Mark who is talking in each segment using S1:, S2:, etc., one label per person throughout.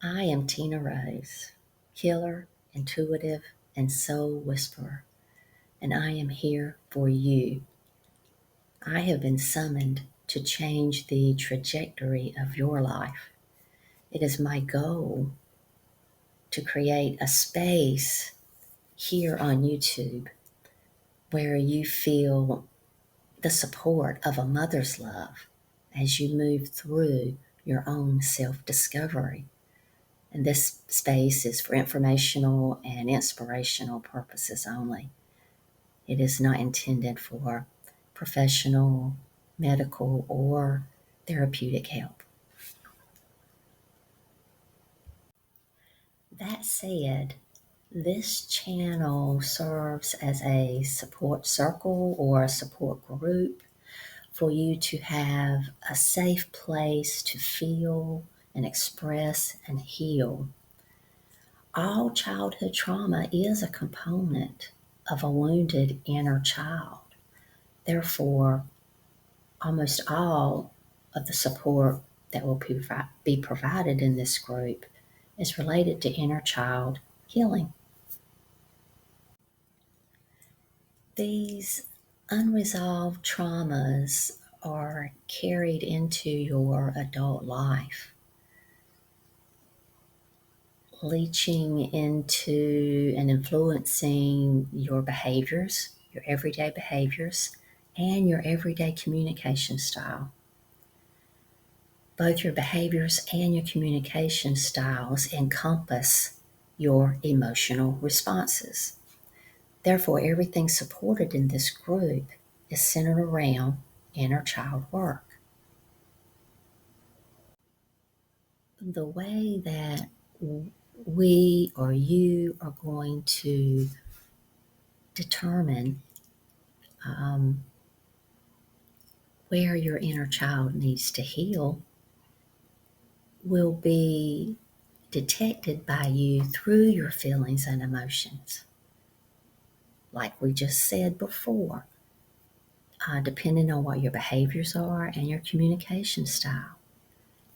S1: I am Tina Rose, healer, intuitive, and soul whisperer, and I am here for you. I have been summoned to change the trajectory of your life. It is my goal to create a space here on YouTube where you feel the support of a mother's love as you move through your own self discovery. And this space is for informational and inspirational purposes only. It is not intended for professional, medical, or therapeutic help. That said, this channel serves as a support circle or a support group for you to have a safe place to feel and express and heal. All childhood trauma is a component of a wounded inner child. Therefore, almost all of the support that will be provided in this group is related to inner child healing. These unresolved traumas are carried into your adult life, leaching into and influencing your behaviors, your everyday behaviors, and your everyday communication style. Both your behaviors and your communication styles encompass your emotional responses. Therefore, everything supported in this group is centered around inner child work. The way that we or you are going to determine um, where your inner child needs to heal will be detected by you through your feelings and emotions. Like we just said before, depending on what your behaviors are and your communication style,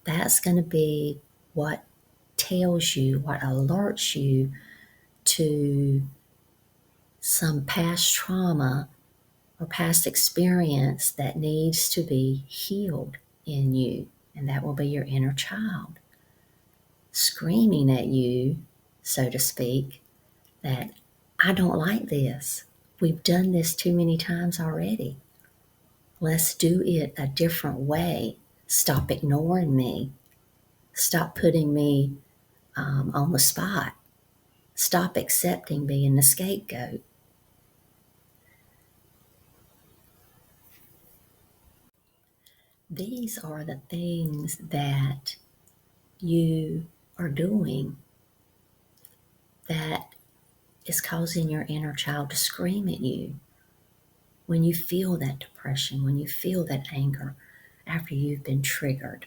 S1: that's going to be what tells you, what alerts you to some past trauma or past experience that needs to be healed in you. And that will be your inner child screaming at you, so to speak, that I don't like this. We've done this too many times already. Let's do it a different way. Stop ignoring me. Stop putting me on the spot. Stop accepting being the scapegoat. These are the things that you are doing that is causing your inner child to scream at you when you feel that depression, when you feel that anger after you've been triggered.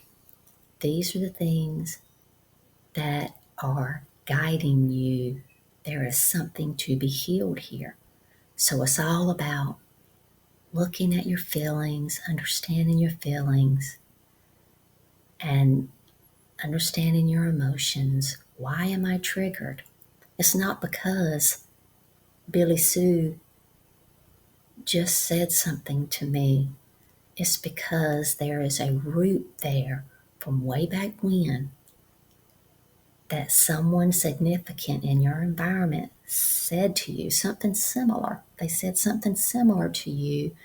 S1: These are the things that are guiding you. There is something to be healed here. So it's all about looking at your feelings, understanding your feelings, and understanding your emotions. Why am I triggered? It's not because Billy Sue just said something to me. It's because there is a root there from way back when that someone significant in your environment said to you something similar. They said something similar to you,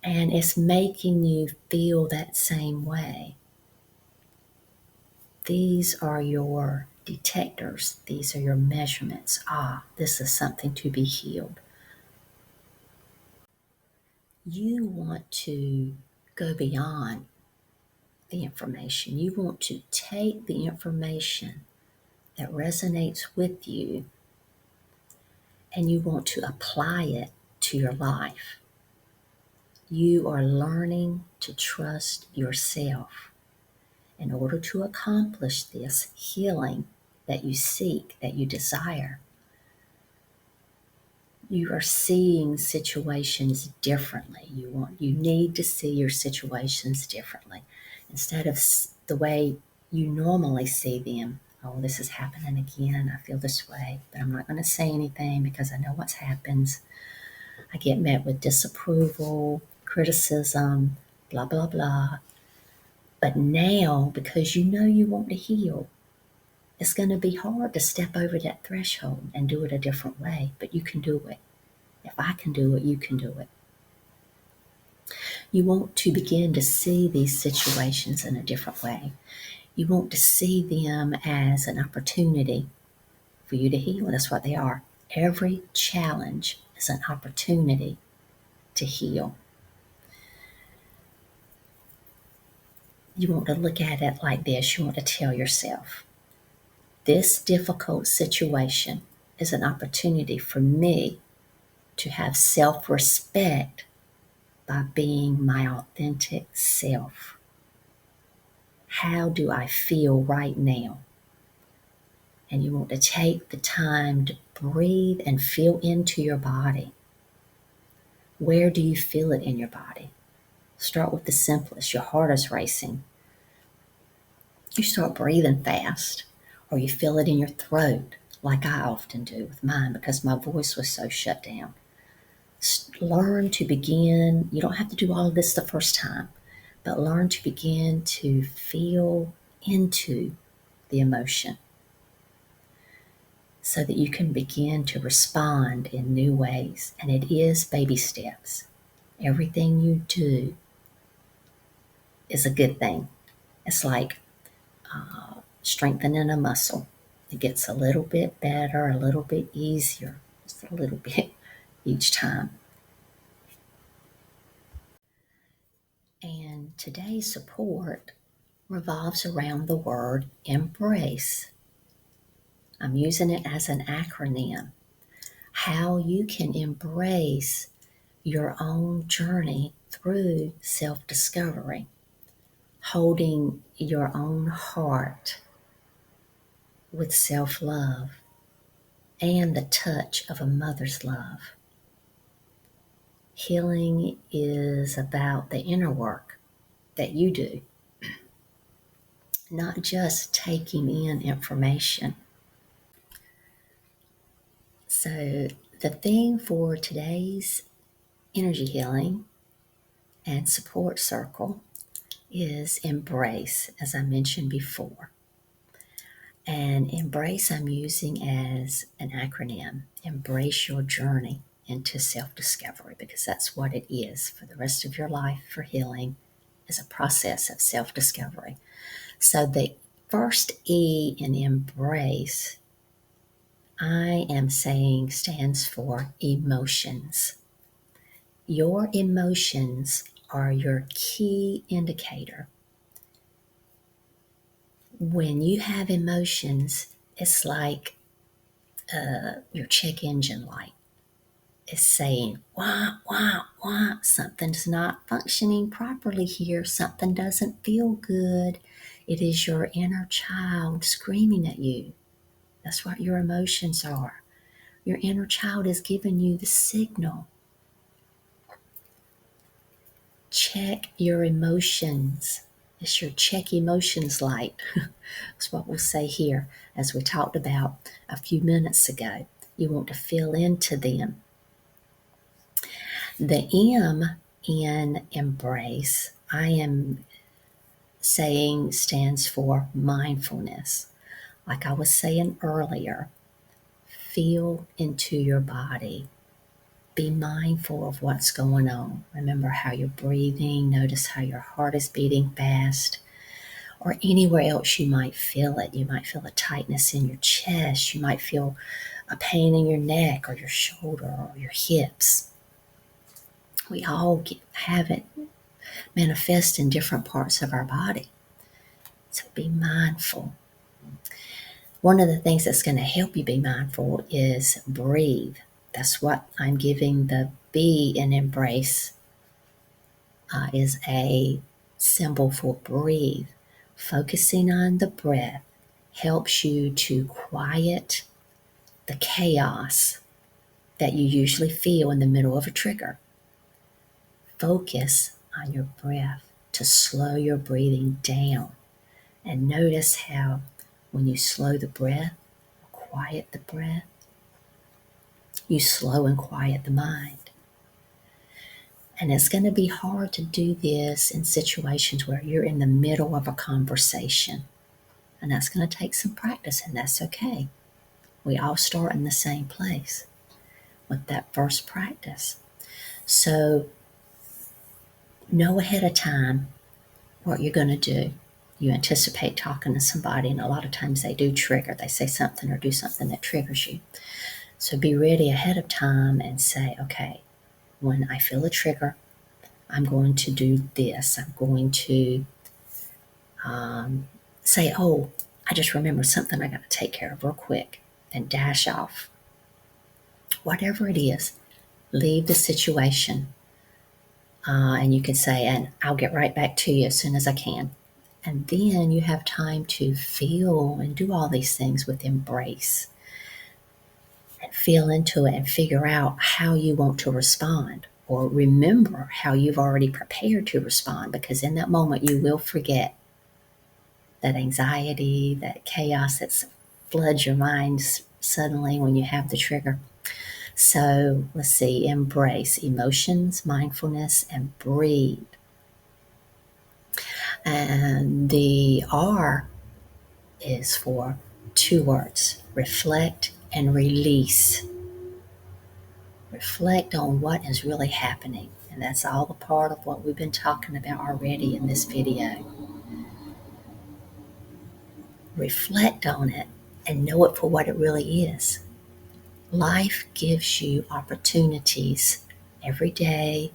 S1: and it's making you feel that same way. These are your detectors, these are your measurements. This is something to be healed. You want to go beyond the information. You want to take the information that resonates with you and you want to apply it to your life. You are learning to trust yourself in order to accomplish this healing that you seek, that you desire. You are seeing situations differently. You need to see your situations differently instead of the way you normally see them. oh, this is happening again. I feel this way, but I'm not going to say anything because I know what happens. I get met with disapproval, criticism, blah, blah, blah. But now, because you know you want to heal, it's going to be hard to step over that threshold and do it a different way, but you can do it. If I can do it, you can do it. You want to begin to see these situations in a different way. You want to see them as an opportunity for you to heal. That's what they are. Every challenge is an opportunity to heal. You want to look at it like this. You want to tell yourself, this difficult situation is an opportunity for me to have self respect by being my authentic self. How do I feel right now? And you want to take the time to breathe and feel into your body. Where do you feel it in your body? Start with the simplest. Your heart is racing. You start breathing fast, or you feel it in your throat, like I often do with mine because my voice was so shut down. Learn to begin. You don't have to do all of this the first time, but learn to begin to feel into the emotion so that you can begin to respond in new ways. And it is baby steps. Everything you do is a good thing. It's like strengthening a muscle. It gets a little bit better, a little bit easier, just a little bit each time. And today's support revolves around the word embrace. I'm using it as an acronym. How you can embrace your own journey through self discovery, holding your own heart with self love and the touch of a mother's love. Healing is about the inner work that you do, not just taking in information. So, the theme for today's energy healing and support circle is embrace, as I mentioned before. And embrace, I'm using as an acronym. Embrace your journey into self discovery because that's what it is for the rest of your life. For healing is a process of self discovery. So, the first E in embrace, I am saying, stands for emotions. Your emotions are your key indicator. When you have emotions, it's like your check engine light is saying, wah, wah, wah, something's not functioning properly here. Something doesn't feel good. It is your inner child screaming at you. That's what your emotions are. Your inner child is giving you the signal. Check your emotions. It's your check emotions light. That's what we'll say here, as we talked about a few minutes ago. You want to feel into them. The M in embrace, I am saying, stands for mindfulness. Like I was saying earlier, feel into your body. Be mindful of what's going on. Remember how you're breathing. Notice how your heart is beating fast. Or anywhere else you might feel it. You might feel a tightness in your chest. You might feel a pain in your neck or your shoulder or your hips. We all have it manifest in different parts of our body. So be mindful. One of the things that's going to help you be mindful is breathe. That's what I'm giving the B in embrace is a symbol for breathe. Focusing on the breath helps you to quiet the chaos that you usually feel in the middle of a trigger. Focus on your breath to slow your breathing down and notice how when you slow the breath, quiet the breath, you slow and quiet the mind. And it's going to be hard to do this in situations where you're in the middle of a conversation. And that's going to take some practice, and that's okay. We all start in the same place with that first practice. So know ahead of time what you're going to do. You anticipate talking to somebody, and a lot of times they do trigger. They say something or do something that triggers you. So be ready ahead of time and say, okay, when I feel a trigger, I'm going to do this. I'm going to say, oh, I just remembered something I got to take care of real quick, and dash off. Whatever it is, leave the situation. And you can say, and I'll get right back to you as soon as I can. And then you have time to feel and do all these things with embrace. And feel into it and figure out how you want to respond, or remember how you've already prepared to respond, because in that moment you will forget that anxiety, that chaos that floods your mind suddenly when you have the trigger. So let's see, embrace emotions, mindfulness, and breathe. And the R is for 2 words: reflect and release. Reflect on what is really happening. And that's all a part of what we've been talking about already in this video. Reflect on it and know it for what it really is. Life gives you opportunities every day,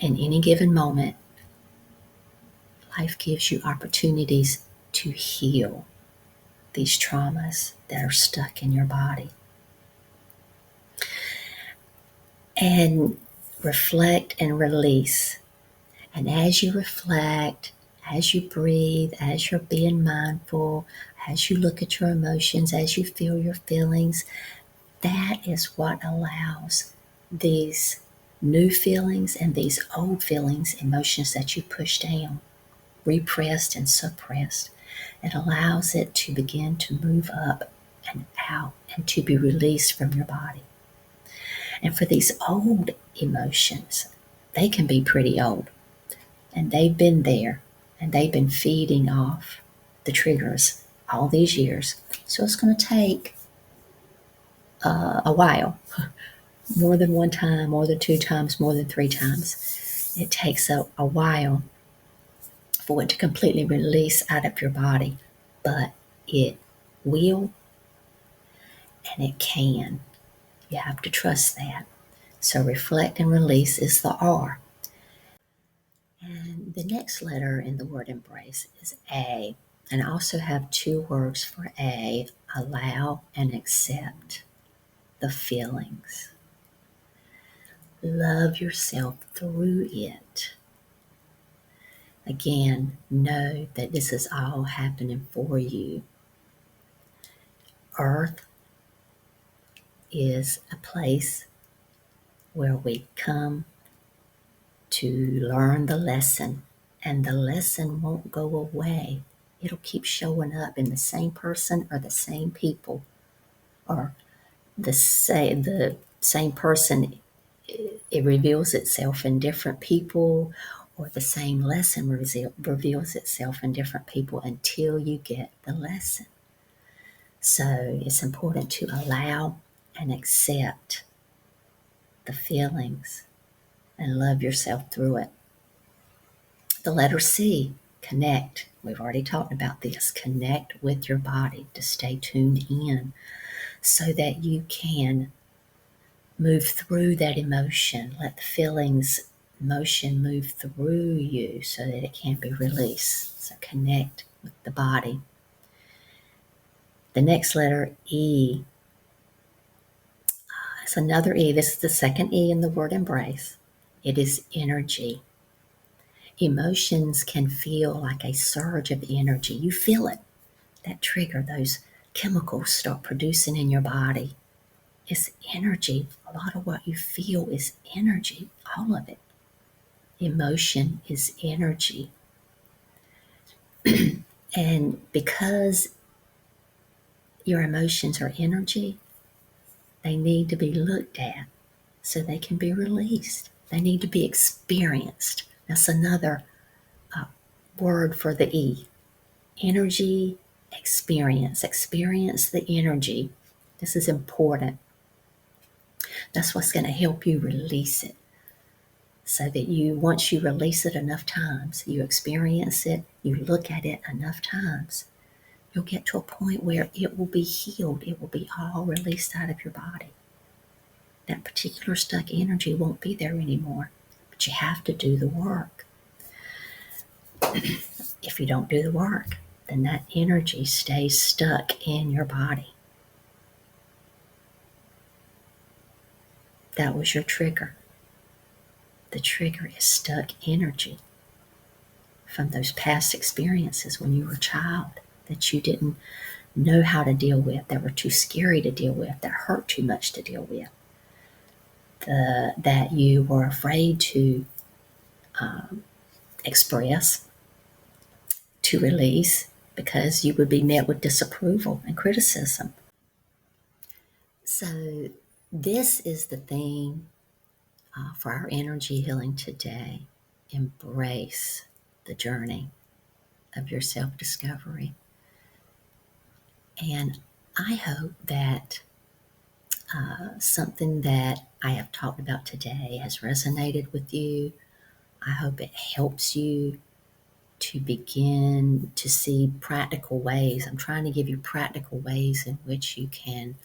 S1: in any given moment. Life gives you opportunities to heal these traumas that are stuck in your body. And reflect and release. And as you reflect, as you breathe, as you're being mindful, as you look at your emotions, as you feel your feelings, that is what allows these new feelings and these old feelings, emotions that you push down, repressed and suppressed. It allows it to begin to move up and out and to be released from your body. And for these old emotions, they can be pretty old, and they've been there, and they've been feeding off the triggers all these years. So it's going to take a while, more than one time, more than 2 times, more than 3 times. It takes a while for it to completely release out of your body, but it will, and it can. You have to trust that. So reflect and release is the R. And the next letter in the word embrace is A. And I also have 2 words for A: allow and accept the feelings. Love yourself through it. Again, know that this is all happening for you. Earth is a place where we come to learn the lesson, and the lesson won't go away. It'll keep showing up in the same person or the same people, or the same person. It reveals itself in different people, or the same lesson reveals itself in different people until you get the lesson. So it's important to allow and accept the feelings and love yourself through it. The letter C, connect. We've already talked about this. Connect with your body to stay tuned in so that you can move through that emotion. Let the feelings, emotion move through you so that it can be released. So connect with the body. The next letter, E. It's another E. This is the second E in the word embrace. It is energy. Emotions can feel like a surge of energy. You feel it. That trigger, those chemicals start producing in your body. It's energy. A lot of what you feel is energy, all of it. Emotion is energy. And because your emotions are energy, they need to be looked at so they can be released. They need to be experienced. That's another word for the E. Energy experience. Experience the energy. This is important. That's what's going to help you release it. So that once you release it enough times, you experience it, you look at it enough times, you'll get to a point where it will be healed. It will be all released out of your body. That particular stuck energy won't be there anymore. But you have to do the work. If you don't do the work, then that energy stays stuck in your body. That was your trigger. The trigger is stuck energy from those past experiences when you were a child that you didn't know how to deal with, that were too scary to deal with, that hurt too much to deal with, that you were afraid to express, to release, because you would be met with disapproval and criticism. So, this is the theme for our energy healing today. Embrace the journey of your self discovery. And I hope that something that I have talked about today has resonated with you. I hope it helps you to begin to see practical ways. I'm trying to give you practical ways in which you can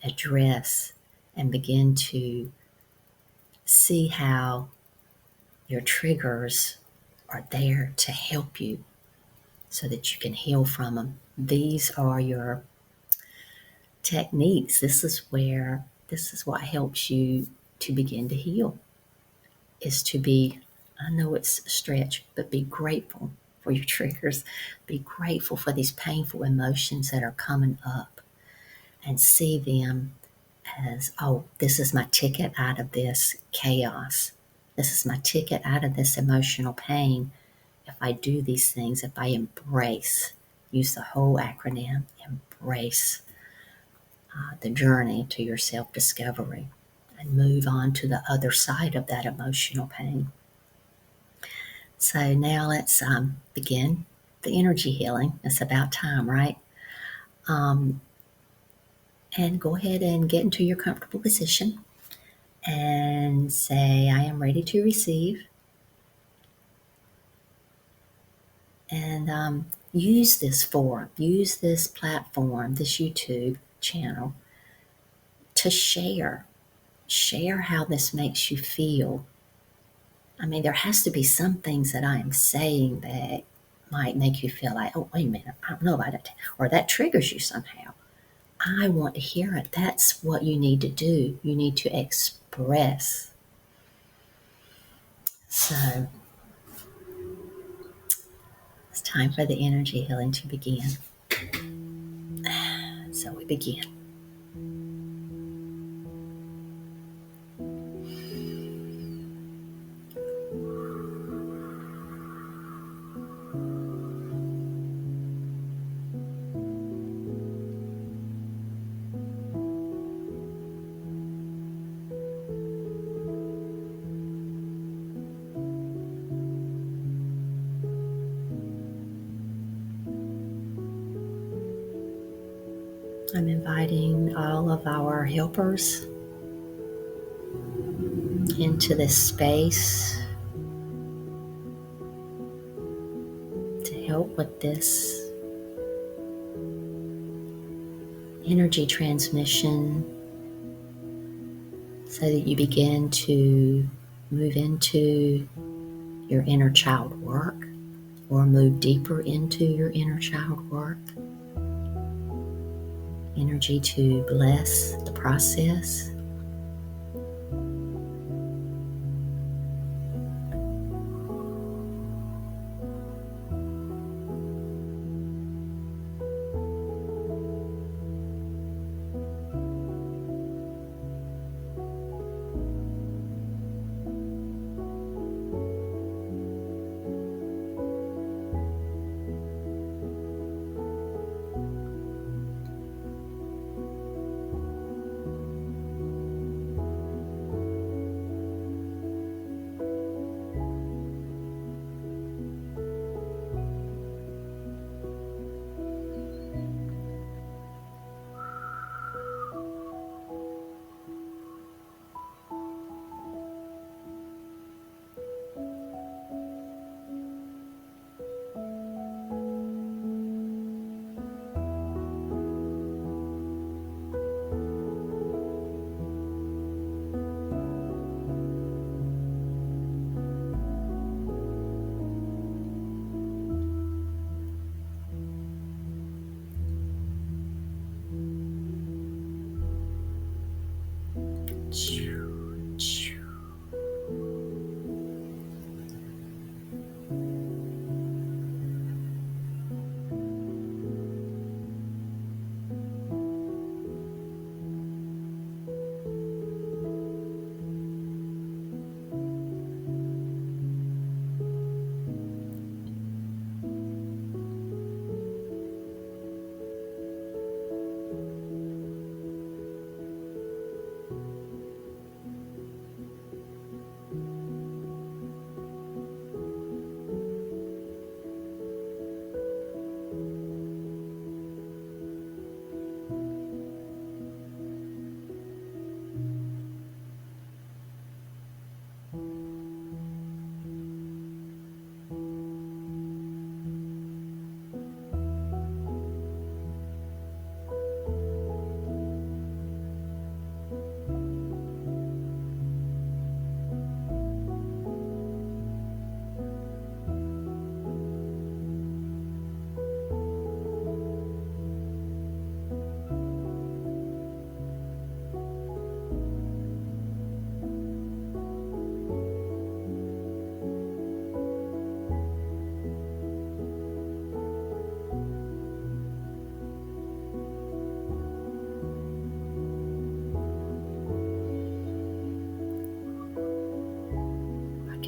S1: address and begin to see how your triggers are there to help you so that you can heal from them. These are your techniques. This is what helps you to begin to heal, is to be, I know it's a stretch, but be grateful for your triggers. Be grateful for these painful emotions that are coming up and see them as, oh, this is my ticket out of this chaos. This is my ticket out of this emotional pain. If I do these things, if I embrace, use the whole acronym, embrace the journey to your self discovery and move on to the other side of that emotional pain. So now let's begin the energy healing. It's about time, right? And go ahead and get into your comfortable position and say, I am ready to receive. And use this platform, this YouTube channel to share how this makes you feel. I mean, there has to be some things that I am saying that might make you feel like, oh, wait a minute, I don't know about it, or that triggers you somehow. I want to hear it. That's what you need to do. You need to express. So it's time for the energy healing to begin. So we begin. I'm inviting all of our helpers into this space to help with this energy transmission so that you begin to move into your inner child work or move deeper into your inner child work. Energy to bless the process.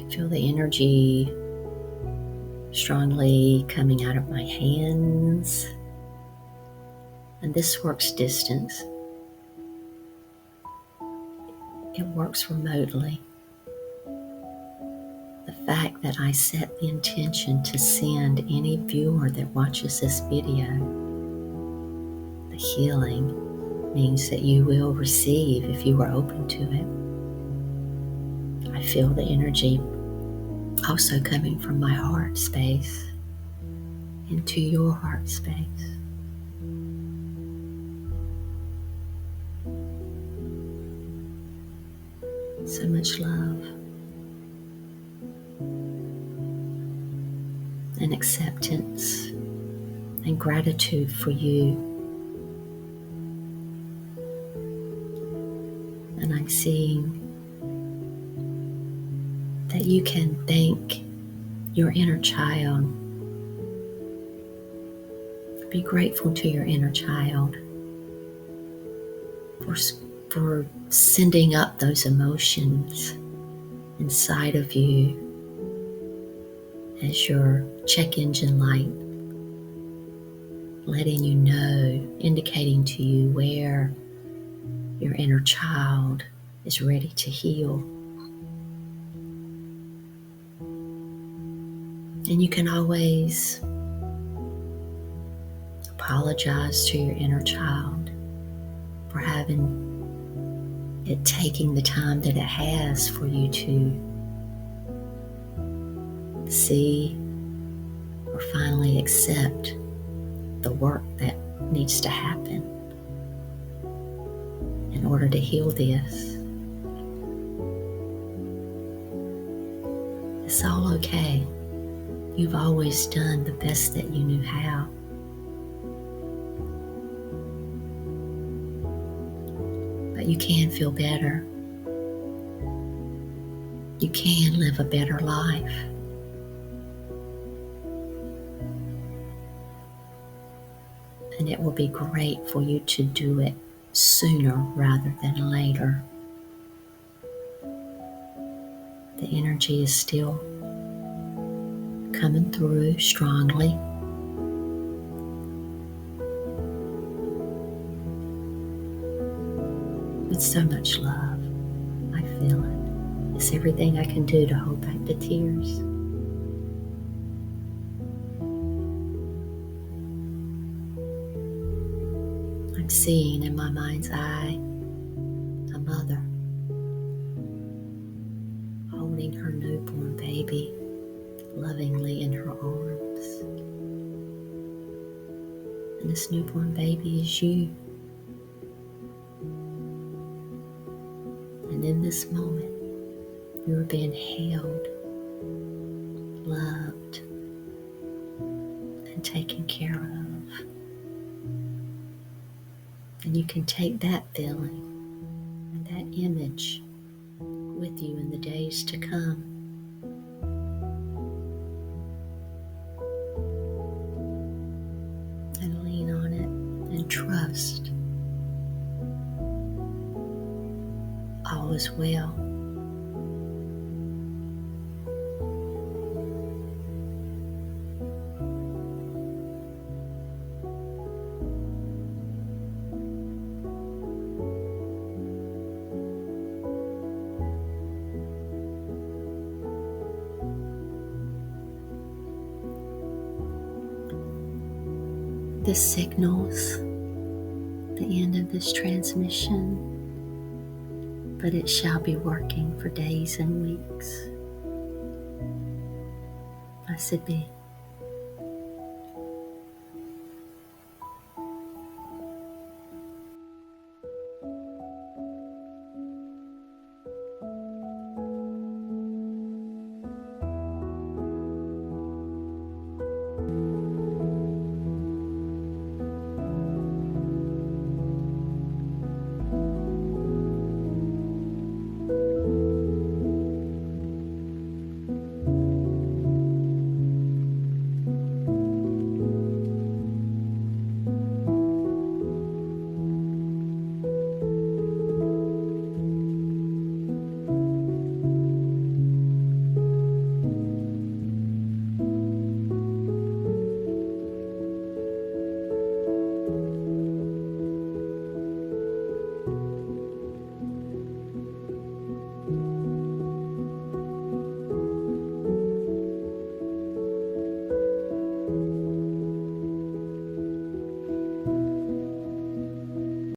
S1: can feel the energy strongly coming out of my hands. And this works distance. It works remotely. The fact that I set the intention to send any viewer that watches this video the healing means that you will receive if you are open to it. I feel the energy also coming from my heart space into your heart space. So much love and acceptance and gratitude for you. And I'm seeing that you can thank your inner child. Be grateful to your inner child for sending up those emotions inside of you as your check engine light, letting you know, indicating to you where your inner child is ready to heal. And you can always apologize to your inner child for having it taking the time that it has for you to see or finally accept the work that needs to happen in order to heal this. It's all okay. You've always done the best that you knew how. But you can feel better. You can live a better life. And it will be great for you to do it sooner rather than later. The energy is still coming through strongly. With so much love. I feel it. It's everything I can do to hold back the tears. I'm seeing in my mind's eye a mother holding her newborn baby lovingly in her arms. And this newborn baby is you. And in this moment, you are being held, loved, and taken care of. And you can take that feeling and that image with you in the days to come. And lean on it and trust all is well. This signals the end of this transmission, but it shall be working for days and weeks. Blessed be.